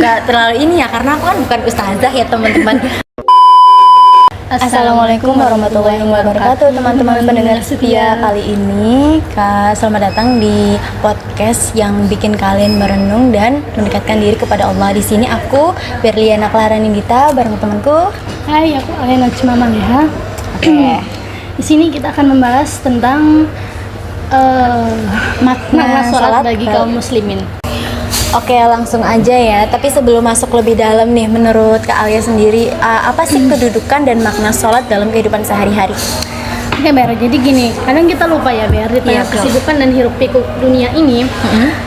nggak terlalu ini ya, karena aku kan bukan ustazah ya teman-teman. Assalamualaikum warahmatullahi wabarakatuh teman-teman pendengar setia. Kali ini selamat datang di podcast yang bikin kalian merenung dan mendekatkan diri kepada Allah. Di sini aku Berliana Klaranindita bareng temanku. Hai, aku Alena Cimamang ya. Oke. Di sini kita akan membahas tentang makna sholat bagi kaum muslimin. Oke, langsung aja ya. Tapi sebelum masuk lebih dalam nih, menurut Kak Alia sendiri, apa sih kedudukan dan makna sholat dalam kehidupan sehari-hari? Oke, Ber, jadi gini, kadang kita lupa ya, Ber, di tengah kesibukan dan hiruk-pikuk dunia ini,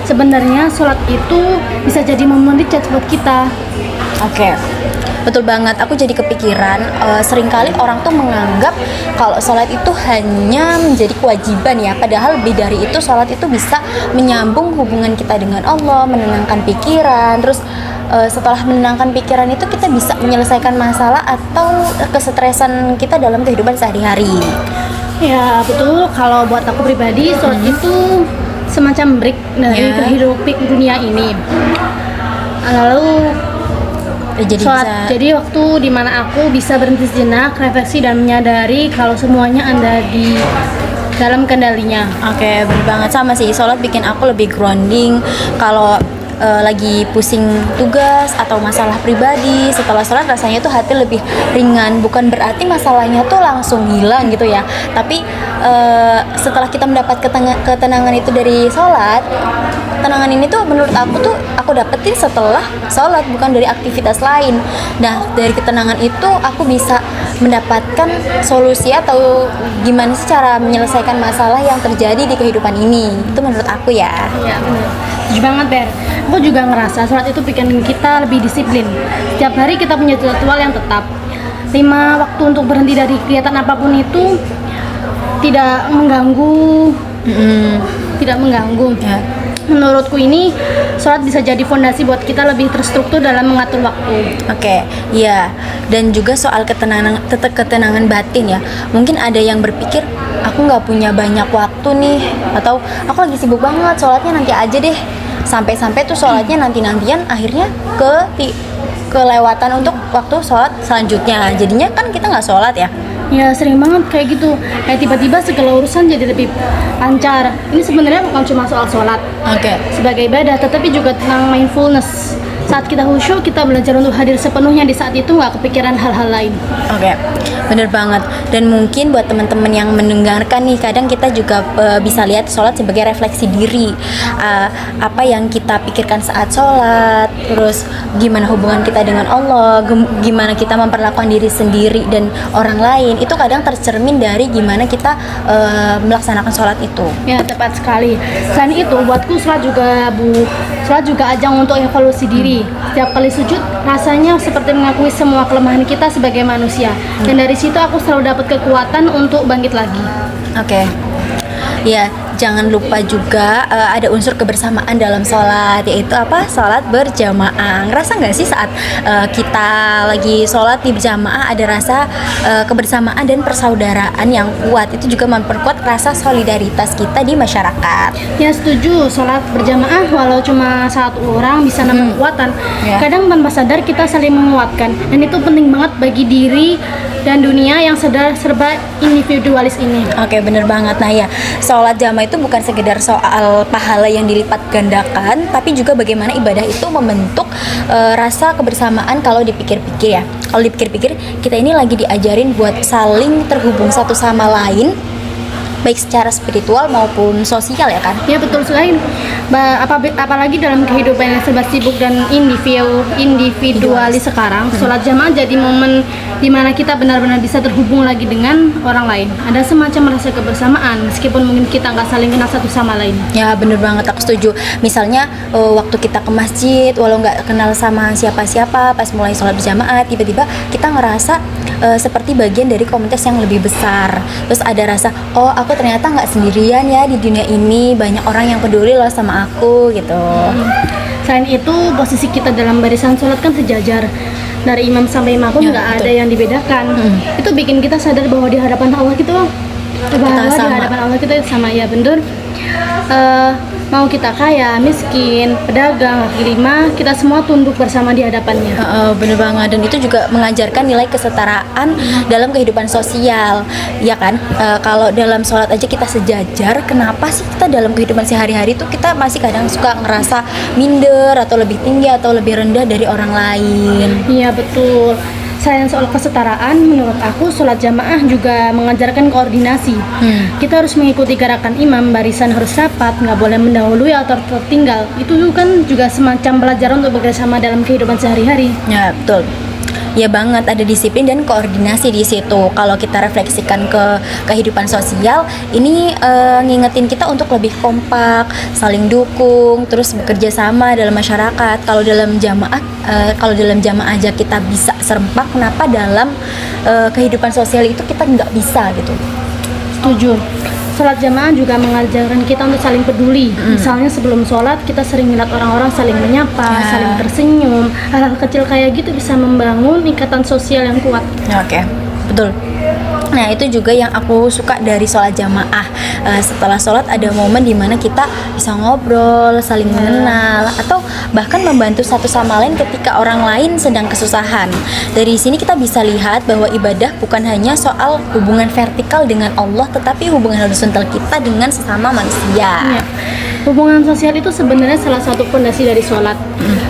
sebenarnya sholat itu bisa jadi momen recharge buat kita. Oke. Betul banget, aku jadi kepikiran seringkali orang tuh menganggap kalau sholat itu hanya menjadi kewajiban ya, padahal lebih dari itu. Sholat itu bisa menyambung hubungan kita dengan Allah, menenangkan pikiran, terus setelah menenangkan pikiran itu kita bisa menyelesaikan masalah atau kesetresan kita dalam kehidupan sehari-hari. Ya betul, kalau buat aku pribadi sholat itu semacam break dari hiruk-pikuk dunia ini. Lalu jadi waktu dimana aku bisa berhenti sejenak, refleksi dan menyadari kalau semuanya ada di dalam kendalinya. Oke, bener banget, sama sih. Sholat bikin aku lebih grounding. Kalau lagi pusing tugas atau masalah pribadi, setelah sholat rasanya tuh hati lebih ringan. Bukan berarti masalahnya tuh langsung hilang gitu ya, tapi setelah kita mendapat ketenangan itu dari sholat, ketenangan ini tuh menurut aku tuh aku dapetin setelah sholat, bukan dari aktivitas lain. Nah, dari ketenangan itu aku bisa mendapatkan solusi atau gimana sih cara menyelesaikan masalah yang terjadi di kehidupan ini. Itu menurut aku ya. Iya benar. Setuju banget, Ber. Aku juga ngerasa sholat itu bikin kita lebih disiplin. Setiap hari kita punya jadwal yang tetap. 5 waktu untuk berhenti dari kegiatan apapun itu tidak mengganggu. Tidak mengganggu. Ya. Menurutku ini sholat bisa jadi fondasi buat kita lebih terstruktur dalam mengatur waktu. Oke, iya. Dan juga soal ketenangan batin ya. Mungkin ada yang berpikir aku nggak punya banyak waktu nih, atau aku lagi sibuk banget, sholatnya nanti aja deh. Sampai-sampai tuh sholatnya nanti-nantian, akhirnya kelewatan untuk waktu sholat selanjutnya. Jadinya kan kita nggak sholat ya. Ya sering banget kayak gitu, kayak tiba-tiba segala urusan jadi lebih lancar. Ini sebenarnya bukan cuma soal sholat sebagai ibadah, tetapi juga tentang mindfulness. Saat kita khusyuk, kita belajar untuk hadir sepenuhnya di saat itu, nggak kepikiran hal-hal lain. Oke, bener banget. Dan mungkin buat teman-teman yang mendengarkan nih, kadang kita juga bisa lihat sholat sebagai refleksi diri. Apa yang kita pikirkan saat sholat, terus gimana hubungan kita dengan Allah, gimana kita memperlakukan diri sendiri dan orang lain. Itu kadang tercermin dari gimana kita melaksanakan sholat itu. Ya, tepat sekali. Selain itu, buatku sholat juga ajang untuk evaluasi diri. Setiap kali sujud, rasanya seperti mengakui semua kelemahan kita sebagai manusia. Dan dari situ aku selalu dapat kekuatan untuk bangkit lagi. Oke. Ya, jangan lupa juga ada unsur kebersamaan dalam sholat, yaitu apa? Sholat berjamaah. Ngerasa nggak sih saat kita lagi sholat di berjamaah ada rasa kebersamaan dan persaudaraan yang kuat. Itu juga memperkuat rasa solidaritas kita di masyarakat. Ya setuju, sholat berjamaah walau cuma satu orang bisa nambah kekuatan. Kadang tanpa sadar kita saling menguatkan, dan itu penting banget bagi diri dan dunia yang serba individualis ini. Oke, bener banget. Nah ya, sholat jamaah itu bukan sekedar soal pahala yang dilipat gandakan, tapi juga bagaimana ibadah itu membentuk rasa kebersamaan. Kalau dipikir-pikir ya, kalau dipikir-pikir kita ini lagi diajarin buat saling terhubung satu sama lain, baik secara spiritual maupun sosial ya kan? Ya betul sekali. Apalagi dalam kehidupan yang serba sibuk dan individualis sekarang, sholat jamaah jadi momen dimana kita benar-benar bisa terhubung lagi dengan orang lain. Ada semacam rasa kebersamaan meskipun mungkin kita nggak saling kenal satu sama lain. Ya bener banget, aku setuju. Misalnya waktu kita ke masjid, walau nggak kenal sama siapa-siapa, pas mulai sholat berjamaah tiba-tiba kita ngerasa seperti bagian dari komunitas yang lebih besar. Terus ada rasa, oh aku ternyata nggak sendirian ya di dunia ini, banyak orang yang peduli loh sama aku gitu. Selain itu, posisi kita dalam barisan sholat kan sejajar, dari imam sampai makmum, nggak ada yang dibedakan. Itu bikin kita sadar bahwa di hadapan Allah gitu, bahwa di hadapan Allah kita sama, ya bener. Mau kita kaya, miskin, pedagang, kaki lima, kita semua tunduk bersama di hadapannya. Bener banget, dan itu juga mengajarkan nilai kesetaraan dalam kehidupan sosial, ya kan? Kalau dalam sholat aja kita sejajar, kenapa sih kita dalam kehidupan sehari-hari tuh kita masih kadang suka ngerasa minder atau lebih tinggi atau lebih rendah dari orang lain? Iya betul. Selain soal kesetaraan, menurut aku sholat jamaah juga mengajarkan koordinasi. Kita harus mengikuti gerakan imam, barisan harus rapat, nggak boleh mendahului atau tertinggal. Itu kan juga semacam pelajaran untuk bekerjasama dalam kehidupan sehari-hari. Ya betul. Ya banget, ada disiplin dan koordinasi di situ. Kalau kita refleksikan ke kehidupan sosial, ini ngingetin kita untuk lebih kompak, saling dukung, terus bekerja sama dalam masyarakat. Kalau dalam jamaah aja kita bisa serempak, kenapa dalam kehidupan sosial itu kita nggak bisa gitu? Setuju. Sholat jamaah juga mengajarkan kita untuk saling peduli. Misalnya sebelum sholat kita sering melihat orang-orang saling menyapa, saling tersenyum. Hal-hal kecil kayak gitu bisa membangun ikatan sosial yang kuat. Oke, betul. Nah itu juga yang aku suka dari sholat jamaah. Setelah sholat ada momen dimana kita bisa ngobrol, saling mengenal, atau bahkan membantu satu sama lain ketika orang lain sedang kesusahan. Dari sini kita bisa lihat bahwa ibadah bukan hanya soal hubungan vertikal dengan Allah, tetapi hubungan horizontal kita dengan sesama manusia. Ya. Hubungan sosial itu sebenarnya salah satu fondasi dari sholat.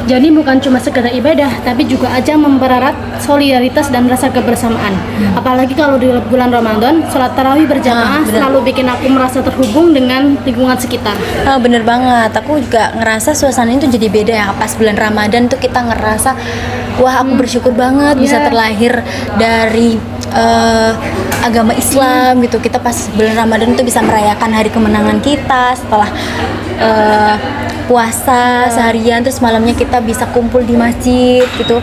Jadi bukan cuma sekedar ibadah, tapi juga ajang mempererat solidaritas dan rasa kebersamaan. Apalagi kalau di bulan Ramadan, sholat tarawih berjamaah selalu bikin aku merasa terhubung dengan lingkungan sekitar. Bener banget, aku juga ngerasa suasananya tuh jadi beda ya. Pas bulan Ramadan tuh kita ngerasa, wah aku bersyukur banget bisa terlahir dari agama Islam gitu. Kita pas bulan Ramadan tuh bisa merayakan hari kemenangan kita setelah puasa seharian, terus malamnya kita bisa kumpul di masjid gitu.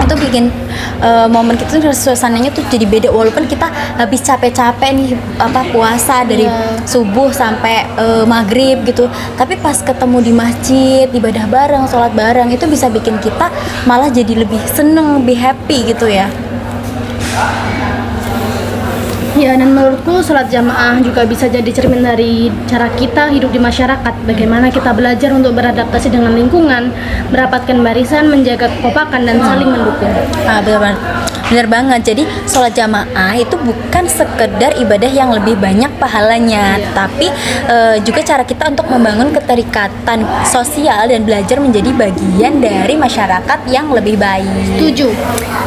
Itu bikin momen kita tuh suasananya tuh jadi beda, walaupun kita habis capek-capek nih puasa dari subuh sampai maghrib gitu, tapi pas ketemu di masjid, ibadah bareng, sholat bareng, itu bisa bikin kita malah jadi lebih seneng, lebih happy gitu ya. Ya, dan menurutku sholat jamaah juga bisa jadi cermin dari cara kita hidup di masyarakat. Bagaimana kita belajar untuk beradaptasi dengan lingkungan, merapatkan barisan, menjaga kekompakan, dan saling mendukung. Bener banget. Jadi sholat jamaah itu bukan sekedar ibadah yang lebih banyak pahalanya, tapi juga cara kita untuk membangun keterikatan sosial dan belajar menjadi bagian dari masyarakat yang lebih baik. Setuju.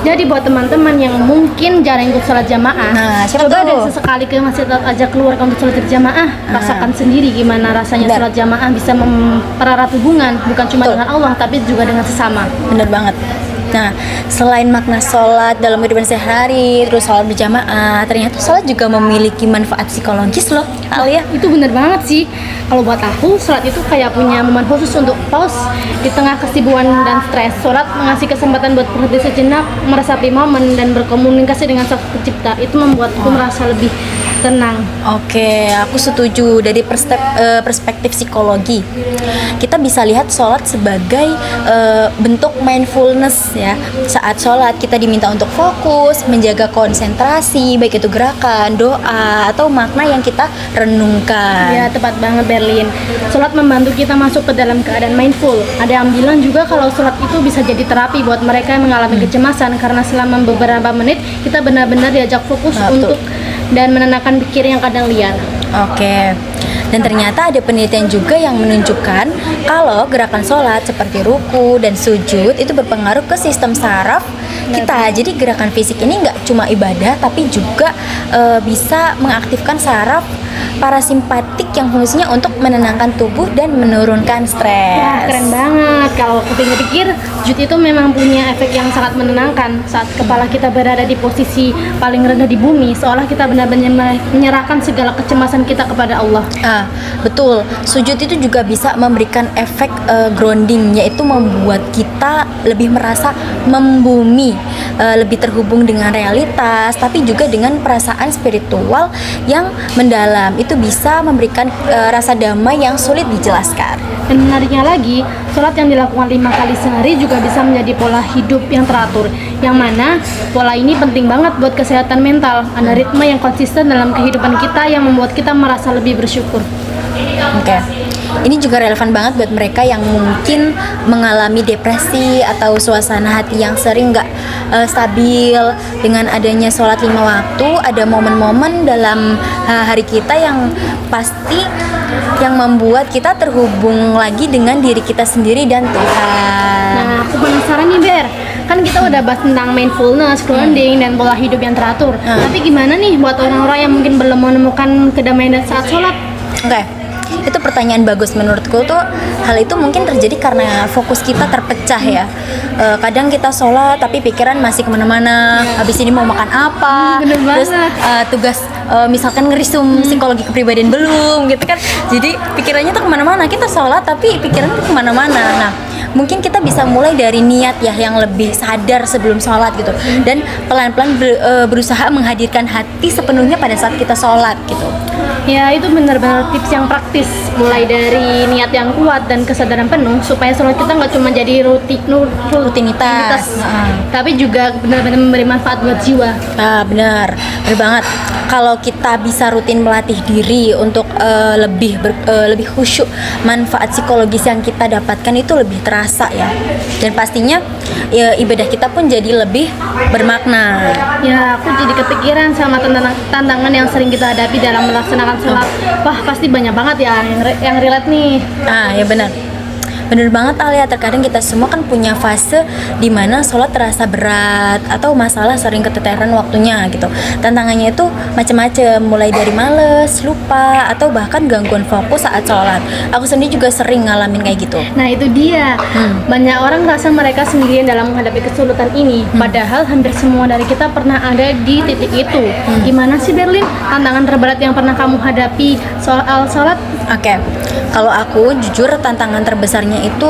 Jadi buat teman-teman yang mungkin jarang ikut sholat jamaah, coba deh sesekali ke masjid aja keluar untuk sholat berjamaah, rasakan sendiri gimana rasanya sholat jamaah bisa mempererat hubungan, bukan cuma dengan Allah tapi juga dengan sesama. Bener banget. Nah, selain makna sholat dalam kehidupan sehari, terus sholat berjamaah, ternyata sholat juga memiliki manfaat psikologis loh, Alia. Itu bener banget sih. Kalau buat aku, sholat itu kayak punya momen khusus untuk pause di tengah kesibukan dan stres. Sholat mengasih kesempatan buat berhenti sejenak, meresapi momen, dan berkomunikasi dengan Sang Pencipta. Itu membuatku merasa lebih tenang. Oke, aku setuju. Dari perspektif psikologi, kita bisa lihat sholat sebagai bentuk mindfulness ya. Saat sholat kita diminta untuk fokus, menjaga konsentrasi, baik itu gerakan, doa, atau makna yang kita renungkan. Ya, tepat banget Berlin. Sholat membantu kita masuk ke dalam keadaan mindful. Ada yang bilang juga kalau sholat itu bisa jadi terapi buat mereka yang mengalami kecemasan, karena selama beberapa menit kita benar-benar diajak fokus untuk dan menenangkan pikir yang kadang liar. Oke. Dan ternyata ada penelitian juga yang menunjukkan kalau gerakan sholat seperti ruku dan sujud itu berpengaruh ke sistem saraf kita. Jadi gerakan fisik ini nggak cuma ibadah, tapi juga bisa mengaktifkan saraf parasimpatik yang fungsinya untuk menenangkan tubuh dan menurunkan stres. Wah, keren banget. Kalau aku pikir-pikir, sujud itu memang punya efek yang sangat menenangkan. Saat kepala kita berada di posisi paling rendah di bumi, seolah kita benar-benar menyerahkan segala kecemasan kita kepada Allah. Betul. Sujud itu juga bisa memberikan efek grounding, yaitu membuat kita lebih merasa membumi, lebih terhubung dengan realitas, tapi juga dengan perasaan spiritual yang mendalam. Itu bisa memberikan rasa damai yang sulit dijelaskan. Dan menariknya lagi, sholat yang dilakukan 5 kali sehari juga bisa menjadi pola hidup yang teratur, yang mana pola ini penting banget buat kesehatan mental. Ada ritme yang konsisten dalam kehidupan kita yang membuat kita merasa lebih bersyukur. Oke. ini juga relevan banget buat mereka yang mungkin mengalami depresi atau suasana hati yang sering nggak stabil. Dengan adanya sholat 5 waktu, ada momen-momen dalam hari kita yang pasti yang membuat kita terhubung lagi dengan diri kita sendiri dan Tuhan. Nah, aku penasaran nih Ber, kan kita udah bahas tentang mindfulness, grounding, dan pola hidup yang teratur. Tapi gimana nih buat orang-orang yang mungkin belum menemukan kedamaian saat sholat? Oke, itu pertanyaan bagus menurutku tuh. Hal itu mungkin terjadi karena fokus kita terpecah ya. Kadang kita sholat tapi pikiran masih kemana-mana. Habis ini mau makan apa? Bener Terus banget. tugas misalkan ngerisum psikologi kepribadian belum gitu kan. Jadi pikirannya tuh kemana-mana. Kita sholat tapi pikiran tuh kemana-mana. Nah, mungkin kita bisa mulai dari niat ya yang lebih sadar sebelum sholat gitu, dan pelan-pelan berusaha menghadirkan hati sepenuhnya pada saat kita sholat gitu. Ya, itu benar-benar tips yang praktis, mulai dari niat yang kuat dan kesadaran penuh supaya sholat kita nggak cuma jadi rutinitas, tapi juga benar-benar memberi manfaat buat jiwa. Benar banget. Kalau kita bisa rutin melatih diri untuk lebih khusyuk, manfaat psikologis yang kita dapatkan itu lebih terasa ya. Dan pastinya ya, ibadah kita pun jadi lebih bermakna. Ya, aku jadi kepikiran sama tantangan yang sering kita hadapi dalam melaksanakan sholat. Wah, pasti banyak banget ya yang relate nih. Ya bener banget Alia, terkadang kita semua kan punya fase dimana sholat terasa berat atau masalah sering keteteran waktunya gitu. Tantangannya itu macam-macam, mulai dari males, lupa, atau bahkan gangguan fokus saat sholat. Aku sendiri juga sering ngalamin kayak gitu. Nah, itu dia. Banyak orang merasa mereka sendirian dalam menghadapi kesulitan ini, padahal hampir semua dari kita pernah ada di titik itu. Gimana sih Berlin, tantangan terberat yang pernah kamu hadapi soal sholat? Oke, kalau aku jujur tantangan terbesarnya itu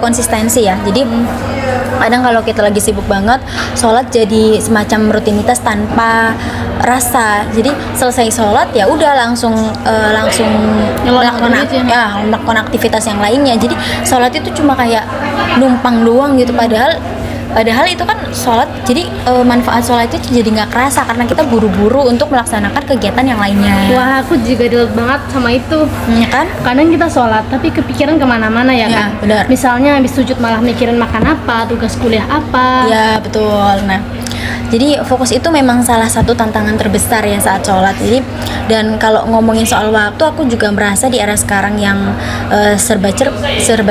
konsistensi ya. Jadi kadang kalau kita lagi sibuk banget, sholat jadi semacam rutinitas tanpa rasa. Jadi selesai sholat ya udah langsung melakukan aktivitas yang lainnya. Jadi sholat itu cuma kayak numpang doang gitu. Padahal itu kan sholat, jadi manfaat sholat itu jadi nggak kerasa karena kita buru-buru untuk melaksanakan kegiatan yang lainnya. Wah, aku juga relate banget sama itu. Ya kan? Kadang kita sholat tapi kepikiran kemana-mana ya kan? Benar. Misalnya habis sujud malah mikirin makan apa, tugas kuliah apa. Ya betul. Nah, jadi fokus itu memang salah satu tantangan terbesar ya saat sholat. Jadi dan kalau ngomongin soal waktu, aku juga merasa di era sekarang yang serba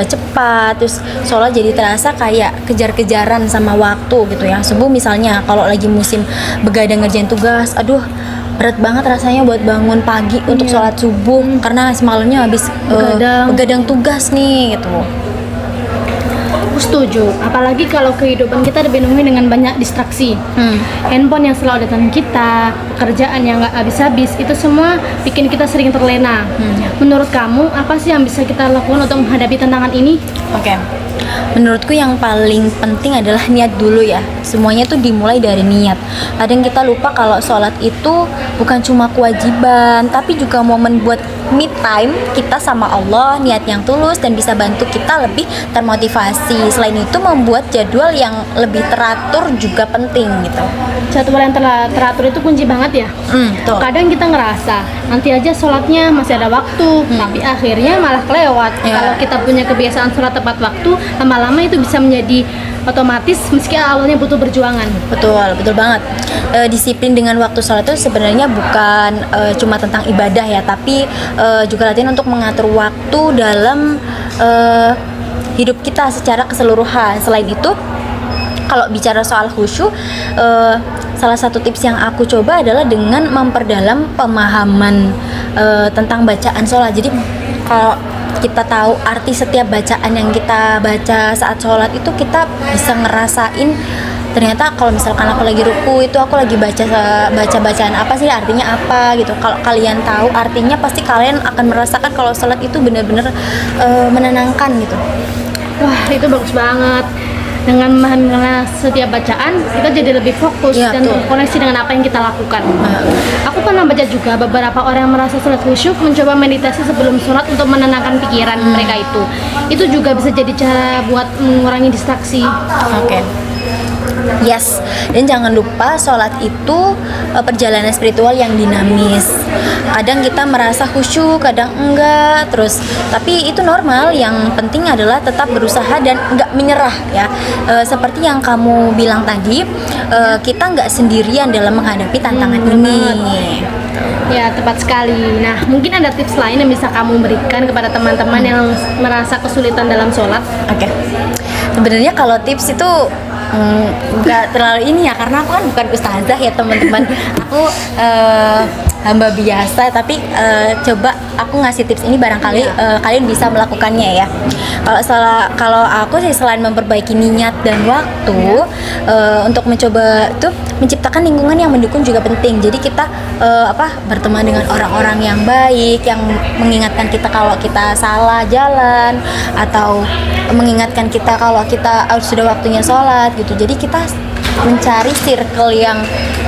cepat, terus sholat jadi terasa kayak kejar-kejaran sama waktu gitu ya. Subuh misalnya, kalau lagi musim begadang ngerjain tugas, aduh berat banget rasanya buat bangun pagi untuk sholat subuh karena semalamnya habis begadang tugas nih gitu. Aku setuju, apalagi kalau kehidupan kita dipenuhi dengan banyak distraksi. Handphone yang selalu datang kita, pekerjaan yang nggak habis-habis, itu semua bikin kita sering terlena. Menurut kamu, apa sih yang bisa kita lakukan untuk menghadapi tantangan ini? Oke. Menurutku yang paling penting adalah niat dulu ya. Semuanya tuh dimulai dari niat. Kadang kita lupa kalau sholat itu bukan cuma kewajiban, tapi juga momen buat me time kita sama Allah, niat yang tulus dan bisa bantu kita lebih termotivasi. Selain itu membuat jadwal yang lebih teratur juga penting gitu. Jadwal yang teratur itu kunci banget ya. Tuh. Kadang kita ngerasa nanti aja sholatnya masih ada waktu, tapi akhirnya malah kelewat. Kalau kita punya kebiasaan sholat tepat waktu, lama-lama itu bisa menjadi otomatis meski awalnya butuh perjuangan. Betul banget. Disiplin dengan waktu sholat itu sebenarnya bukan cuma tentang ibadah ya, tapi juga latihan untuk mengatur waktu dalam hidup kita secara keseluruhan. Selain itu, kalau bicara soal khusyuk, salah satu tips yang aku coba adalah dengan memperdalam pemahaman tentang bacaan sholat. Jadi kalau kita tahu arti setiap bacaan yang kita baca saat sholat itu, kita bisa ngerasain ternyata kalau misalkan aku lagi ruku itu aku lagi baca bacaan apa sih, artinya apa gitu. Kalau kalian tahu artinya, pasti kalian akan merasakan kalau sholat itu benar-benar menenangkan gitu. Wah, itu bagus banget. Dengan memahami setiap bacaan, kita jadi lebih fokus dan terkoneksi dengan apa yang kita lakukan. Aku pernah baca juga beberapa orang yang merasa sholat khusyuk mencoba meditasi sebelum sholat untuk menenangkan pikiran mereka itu. Itu juga bisa jadi cara buat mengurangi distraksi. Oke. Yes, dan jangan lupa sholat itu perjalanan spiritual yang dinamis. Kadang kita merasa khusyuk, kadang enggak, terus tapi itu normal. Yang penting adalah tetap berusaha dan enggak menyerah ya. Seperti yang kamu bilang tadi, kita enggak sendirian dalam menghadapi tantangan ini. Ya, tepat sekali. Nah, mungkin ada tips lain yang bisa kamu berikan kepada teman-teman yang merasa kesulitan dalam sholat? Oke. Sebenarnya kalau tips itu nggak terlalu ini ya, karena aku kan bukan ustazah ya teman-teman. Aku hamba biasa, tapi coba aku ngasih tips ini barangkali kalian bisa melakukannya ya. Kalau aku sih selain memperbaiki niat dan waktu, untuk mencoba tuh menciptakan lingkungan yang mendukung juga penting. Jadi kita berteman dengan orang-orang yang baik, yang mengingatkan kita kalau kita salah jalan, atau mengingatkan kita kalau kita sudah waktunya sholat gitu. Jadi kita mencari circle yang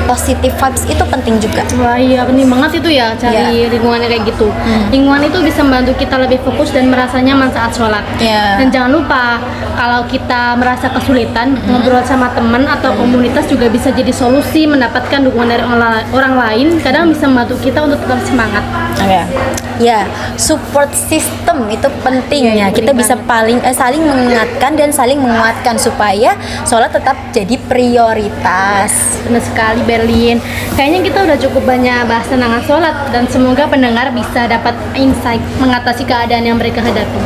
positive vibes itu penting juga. Wah iya, penting banget itu ya, cari lingkungannya kayak gitu. Lingkungan itu bisa membantu kita lebih fokus dan merasa nyaman saat sholat. Dan jangan lupa, kalau kita merasa kesulitan, ngobrol sama teman atau komunitas juga bisa jadi solusi. Mendapatkan dukungan dari orang lain kadang bisa membantu kita untuk tetap semangat. Ya, support system itu penting ya. Kita bisa saling mengingatkan dan saling menguatkan supaya sholat tetap jadi prioritas. Benar sekali Berlin. Kayaknya kita udah cukup banyak bahas tentang sholat, dan semoga pendengar bisa dapat insight mengatasi keadaan yang mereka hadapi.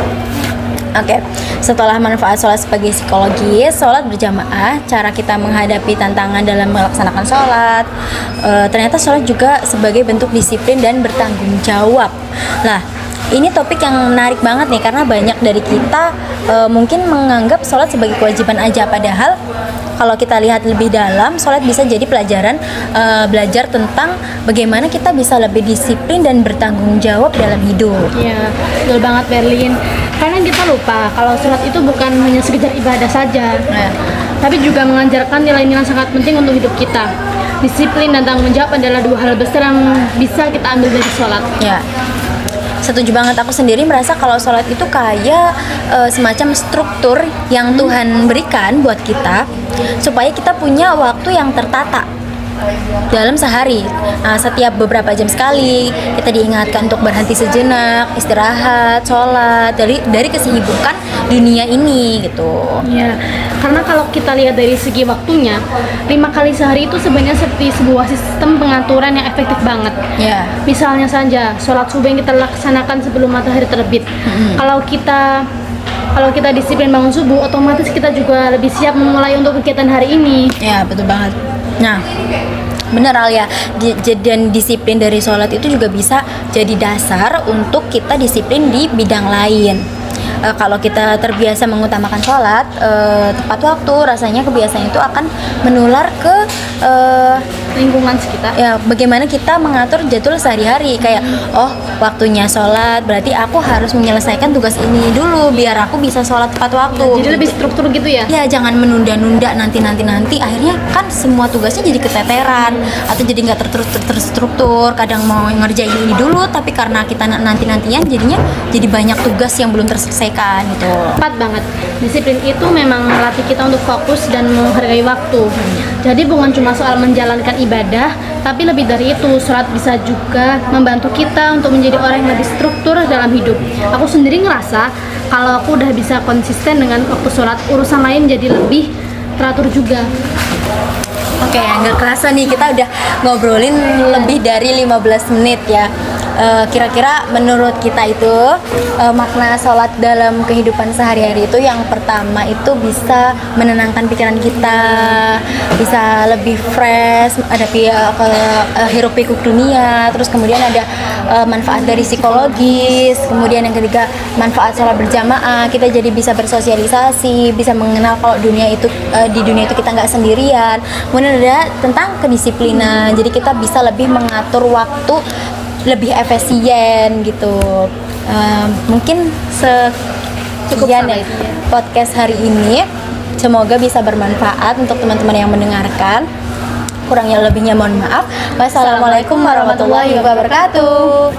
Oke, setelah manfaat sholat sebagai psikologis, sholat berjamaah, cara kita menghadapi tantangan dalam melaksanakan sholat, ternyata sholat juga sebagai bentuk disiplin dan bertanggung jawab. Nah, ini topik yang menarik banget nih, karena banyak dari kita mungkin menganggap sholat sebagai kewajiban aja, padahal kalau kita lihat lebih dalam, sholat bisa jadi pelajaran, belajar tentang bagaimana kita bisa lebih disiplin dan bertanggung jawab dalam hidup. Iya, betul banget Berlin. Karena kita lupa kalau sholat itu bukan hanya sekedar ibadah saja, tapi juga mengajarkan nilai-nilai sangat penting untuk hidup kita. Disiplin dan tanggung jawab adalah dua hal besar yang bisa kita ambil dari sholat. Ya. Setuju banget, aku sendiri merasa kalau sholat itu kayak semacam struktur yang Tuhan berikan buat kita supaya kita punya waktu yang tertata dalam sehari. Setiap beberapa jam sekali kita diingatkan untuk berhenti sejenak, istirahat, sholat dari kesibukan dunia ini gitu. Ya, karena kalau kita lihat dari segi waktunya, 5 kali sehari itu sebenarnya seperti sebuah sistem pengaturan yang efektif banget. Ya. Misalnya saja sholat subuh yang kita laksanakan sebelum matahari terbit. Kalau kita disiplin bangun subuh, otomatis kita juga lebih siap memulai untuk kegiatan hari ini. Ya, betul banget. Nah, bener Alia, dan disiplin dari sholat itu juga bisa jadi dasar untuk kita disiplin di bidang lain. Kalau kita terbiasa mengutamakan sholat tepat waktu, rasanya kebiasaan itu akan menular ke lingkungan sekitar. Ya, bagaimana kita mengatur jadwal sehari-hari, kayak waktunya sholat, berarti aku harus menyelesaikan tugas ini dulu biar aku bisa sholat tepat waktu. Jadi lebih struktur gitu ya? Ya, jangan menunda-nunda nanti, akhirnya kan semua tugasnya jadi keteteran atau jadi nggak terstruktur. Kadang mau ngerjain ini dulu, tapi karena kita nantian jadinya jadi banyak tugas yang belum terselesaikan gitu. Tepat banget. Disiplin itu memang melatih kita untuk fokus dan menghargai waktu. Jadi bukan cuma soal menjalankan ibadah, tapi lebih dari itu, sholat bisa juga membantu kita untuk menjadi orang yang lebih struktur dalam hidup. Aku sendiri ngerasa kalau aku udah bisa konsisten dengan waktu sholat, urusan lain jadi lebih teratur juga. Oke, nggak kerasa nih kita udah ngobrolin lebih dari 15 menit ya. Kira-kira menurut kita itu makna sholat dalam kehidupan sehari-hari itu, yang pertama itu bisa menenangkan pikiran kita, bisa lebih fresh hadapi hiruk pikuk dunia. Terus kemudian ada manfaat dari psikologis. Kemudian yang ketiga, manfaat sholat berjamaah, kita jadi bisa bersosialisasi, bisa mengenal kalau di dunia itu kita nggak sendirian. Kemudian ada tentang kedisiplinan, jadi kita bisa lebih mengatur waktu lebih efisien gitu. Mungkin sekian ya podcast hari ini. Semoga bisa bermanfaat untuk teman-teman yang mendengarkan. Kurangnya lebihnya mohon maaf. Wassalamualaikum warahmatullahi wabarakatuh.